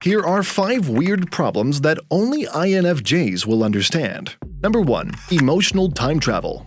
Here are 5 weird problems that only INFJs will understand. Number 1. Emotional time travel.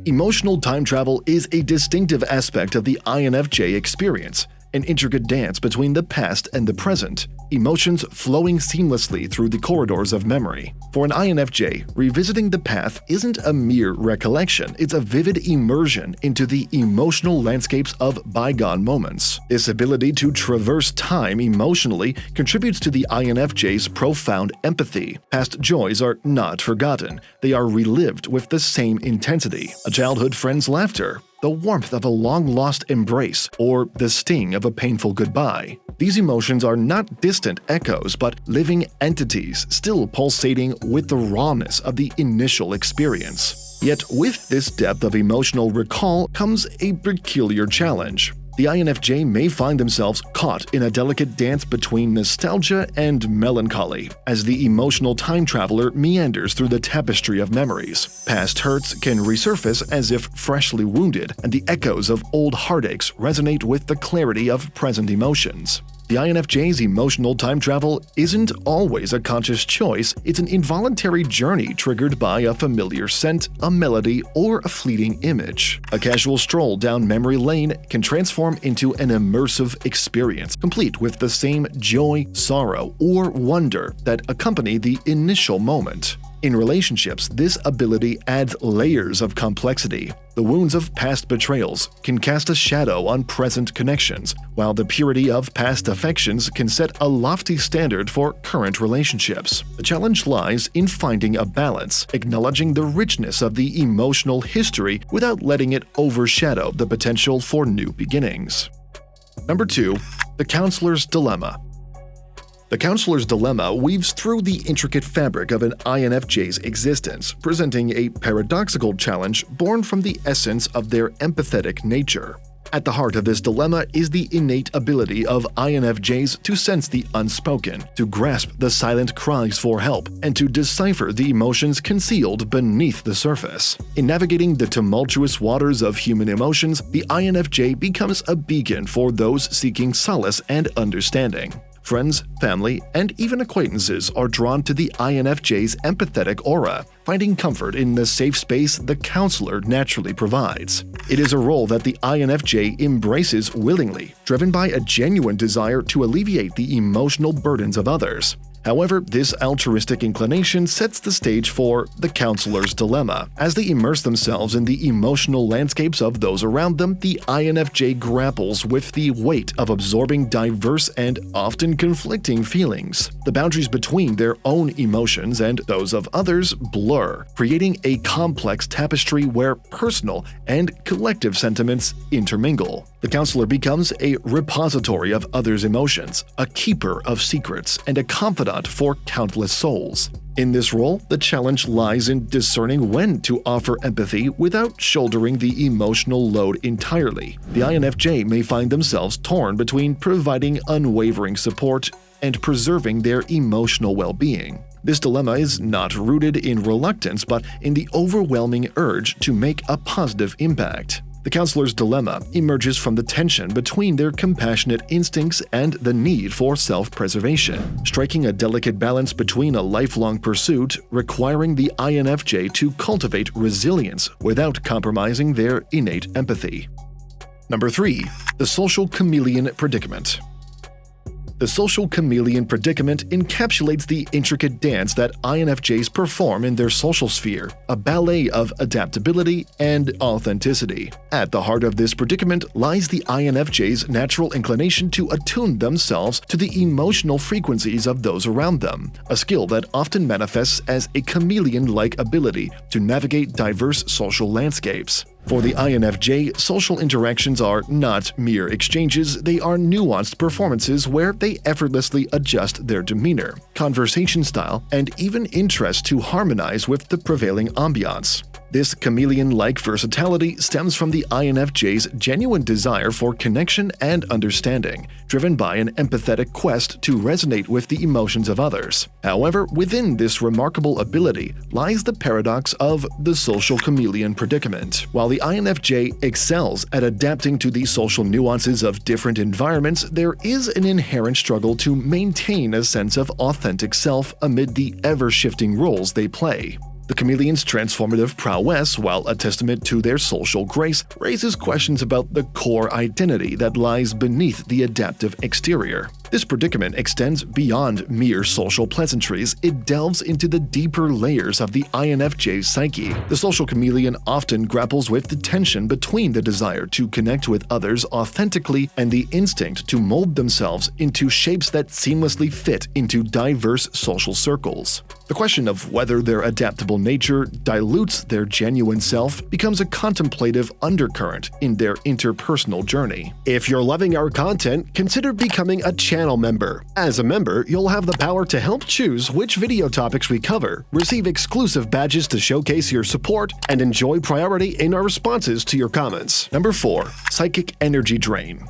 Emotional time travel is a distinctive aspect of the INFJ experience, an intricate dance between the past and the present, emotions flowing seamlessly through the corridors of memory. For an INFJ, revisiting the past isn't a mere recollection, it's a vivid immersion into the emotional landscapes of bygone moments. This ability to traverse time emotionally contributes to the INFJ's profound empathy. Past joys are not forgotten, they are relived with the same intensity. A childhood friend's laughter, the warmth of a long-lost embrace, or the sting of a painful goodbye. These emotions are not distant echoes, but living entities still pulsating with the rawness of the initial experience. Yet with this depth of emotional recall comes a peculiar challenge. The INFJ may find themselves caught in a delicate dance between nostalgia and melancholy, as the emotional time traveler meanders through the tapestry of memories. Past hurts can resurface as if freshly wounded, and the echoes of old heartaches resonate with the clarity of present emotions. The INFJ's emotional time travel isn't always a conscious choice, it's an involuntary journey triggered by a familiar scent, a melody, or a fleeting image. A casual stroll down memory lane can transform into an immersive experience, complete with the same joy, sorrow, or wonder that accompany the initial moment. In relationships, this ability adds layers of complexity. The wounds of past betrayals can cast a shadow on present connections, while the purity of past affections can set a lofty standard for current relationships. The challenge lies in finding a balance, acknowledging the richness of the emotional history without letting it overshadow the potential for new beginnings. Number 2. The Counselor's Dilemma. The Counselor's Dilemma weaves through the intricate fabric of an INFJ's existence, presenting a paradoxical challenge born from the essence of their empathetic nature. At the heart of this dilemma is the innate ability of INFJs to sense the unspoken, to grasp the silent cries for help, and to decipher the emotions concealed beneath the surface. In navigating the tumultuous waters of human emotions, the INFJ becomes a beacon for those seeking solace and understanding. Friends, family, and even acquaintances are drawn to the INFJ's empathetic aura, finding comfort in the safe space the counselor naturally provides. It is a role that the INFJ embraces willingly, driven by a genuine desire to alleviate the emotional burdens of others. However, this altruistic inclination sets the stage for the counselor's dilemma. As they immerse themselves in the emotional landscapes of those around them, the INFJ grapples with the weight of absorbing diverse and often conflicting feelings. The boundaries between their own emotions and those of others blur, creating a complex tapestry where personal and collective sentiments intermingle. The counselor becomes a repository of others' emotions, a keeper of secrets, and a confidant for countless souls. In this role, the challenge lies in discerning when to offer empathy without shouldering the emotional load entirely. The INFJ may find themselves torn between providing unwavering support and preserving their emotional well-being. This dilemma is not rooted in reluctance but in the overwhelming urge to make a positive impact. The counselor's dilemma emerges from the tension between their compassionate instincts and the need for self-preservation, striking a delicate balance between a lifelong pursuit requiring the INFJ to cultivate resilience without compromising their innate empathy. Number 3. The Social Chameleon Predicament. The social chameleon predicament encapsulates the intricate dance that INFJs perform in their social sphere, a ballet of adaptability and authenticity. At the heart of this predicament lies the INFJ's natural inclination to attune themselves to the emotional frequencies of those around them, a skill that often manifests as a chameleon-like ability to navigate diverse social landscapes. For the INFJ, social interactions are not mere exchanges, they are nuanced performances where they effortlessly adjust their demeanor, conversation style, and even interest to harmonize with the prevailing ambiance. This chameleon-like versatility stems from the INFJ's genuine desire for connection and understanding, driven by an empathetic quest to resonate with the emotions of others. However, within this remarkable ability lies the paradox of the social chameleon predicament. While the INFJ excels at adapting to the social nuances of different environments, there is an inherent struggle to maintain a sense of authentic self amid the ever-shifting roles they play. The chameleon's transformative prowess, while a testament to their social grace, raises questions about the core identity that lies beneath the adaptive exterior. This predicament extends beyond mere social pleasantries. It delves into the deeper layers of the INFJ's psyche. The social chameleon often grapples with the tension between the desire to connect with others authentically and the instinct to mold themselves into shapes that seamlessly fit into diverse social circles. The question of whether their adaptable nature dilutes their genuine self becomes a contemplative undercurrent in their interpersonal journey. If you're loving our content, consider becoming a channel member. As a member, you'll have the power to help choose which video topics we cover, receive exclusive badges to showcase your support, and enjoy priority in our responses to your comments. Number 4. Psychic Energy Drain.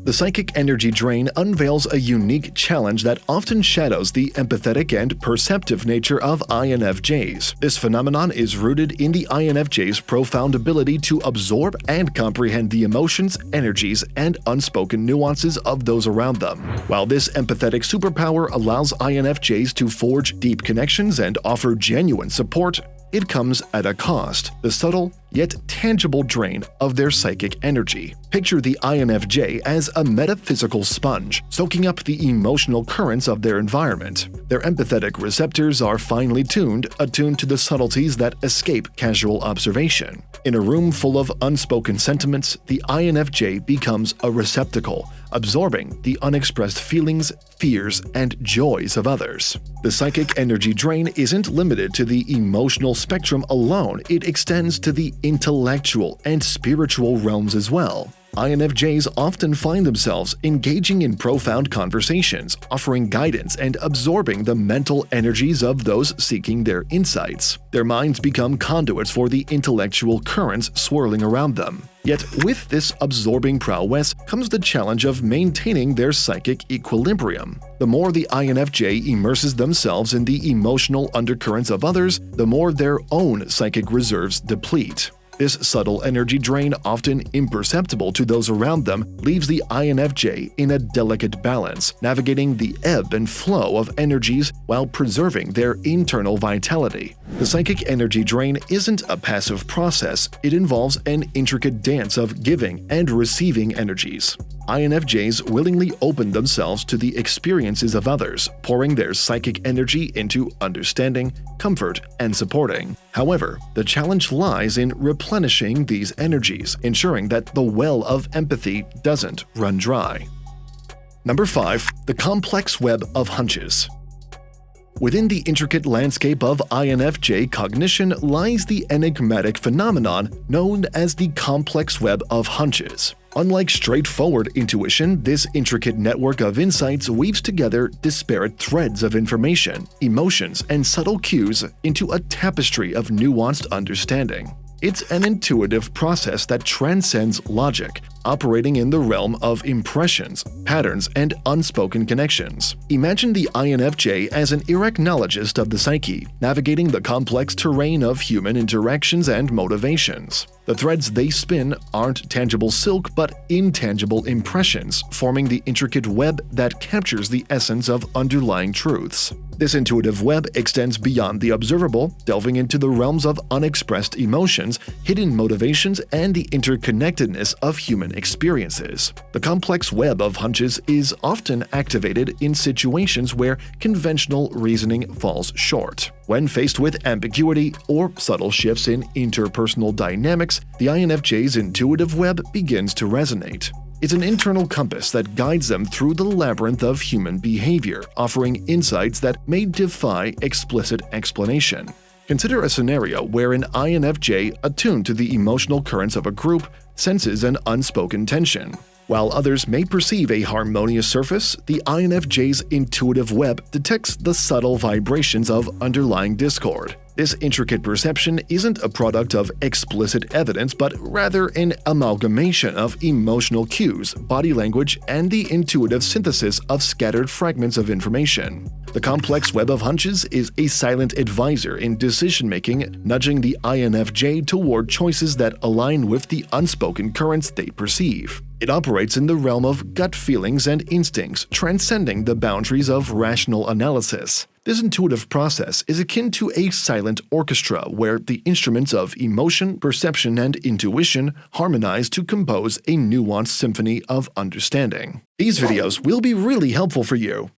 The psychic energy drain unveils a unique challenge that often shadows the empathetic and perceptive nature of INFJs. This phenomenon is rooted in the INFJ's profound ability to absorb and comprehend the emotions, energies, and unspoken nuances of those around them. While this empathetic superpower allows INFJs to forge deep connections and offer genuine support, it comes at a cost: the subtle yet tangible drain of their psychic energy. Picture the INFJ as a metaphysical sponge, soaking up the emotional currents of their environment. Their empathetic receptors are finely tuned, attuned to the subtleties that escape casual observation. In a room full of unspoken sentiments, the INFJ becomes a receptacle, absorbing the unexpressed feelings, fears, and joys of others. The psychic energy drain isn't limited to the emotional spectrum alone, it extends to the intellectual and spiritual realms as well. INFJs often find themselves engaging in profound conversations, offering guidance and absorbing the mental energies of those seeking their insights. Their minds become conduits for the intellectual currents swirling around them. Yet with this absorbing prowess comes the challenge of maintaining their psychic equilibrium. The more the INFJ immerses themselves in the emotional undercurrents of others, the more their own psychic reserves deplete. This subtle energy drain, often imperceptible to those around them, leaves the INFJ in a delicate balance, navigating the ebb and flow of energies while preserving their internal vitality. The psychic energy drain isn't a passive process, it involves an intricate dance of giving and receiving energies. INFJs willingly open themselves to the experiences of others, pouring their psychic energy into understanding, comfort, and supporting. However, the challenge lies in replenishing these energies, ensuring that the well of empathy doesn't run dry. Number 5. The complex web of hunches. Within the intricate landscape of INFJ cognition lies the enigmatic phenomenon known as the complex web of hunches. Unlike straightforward intuition, this intricate network of insights weaves together disparate threads of information, emotions, and subtle cues into a tapestry of nuanced understanding. It's an intuitive process that transcends logic, operating in the realm of impressions, patterns, and unspoken connections. Imagine the INFJ as an arachnologist of the psyche, navigating the complex terrain of human interactions and motivations. The threads they spin aren't tangible silk but intangible impressions, forming the intricate web that captures the essence of underlying truths. This intuitive web extends beyond the observable, delving into the realms of unexpressed emotions, hidden motivations, and the interconnectedness of human experiences. The complex web of hunches is often activated in situations where conventional reasoning falls short. When faced with ambiguity or subtle shifts in interpersonal dynamics, the INFJ's intuitive web begins to resonate. It's an internal compass that guides them through the labyrinth of human behavior, offering insights that may defy explicit explanation. Consider a scenario where an INFJ, attuned to the emotional currents of a group, senses an unspoken tension. While others may perceive a harmonious surface, the INFJ's intuitive web detects the subtle vibrations of underlying discord. This intricate perception isn't a product of explicit evidence, but rather an amalgamation of emotional cues, body language, and the intuitive synthesis of scattered fragments of information. The complex web of hunches is a silent advisor in decision-making, nudging the INFJ toward choices that align with the unspoken currents they perceive. It operates in the realm of gut feelings and instincts, transcending the boundaries of rational analysis. This intuitive process is akin to a silent orchestra where the instruments of emotion, perception, and intuition harmonize to compose a nuanced symphony of understanding. These videos will be really helpful for you.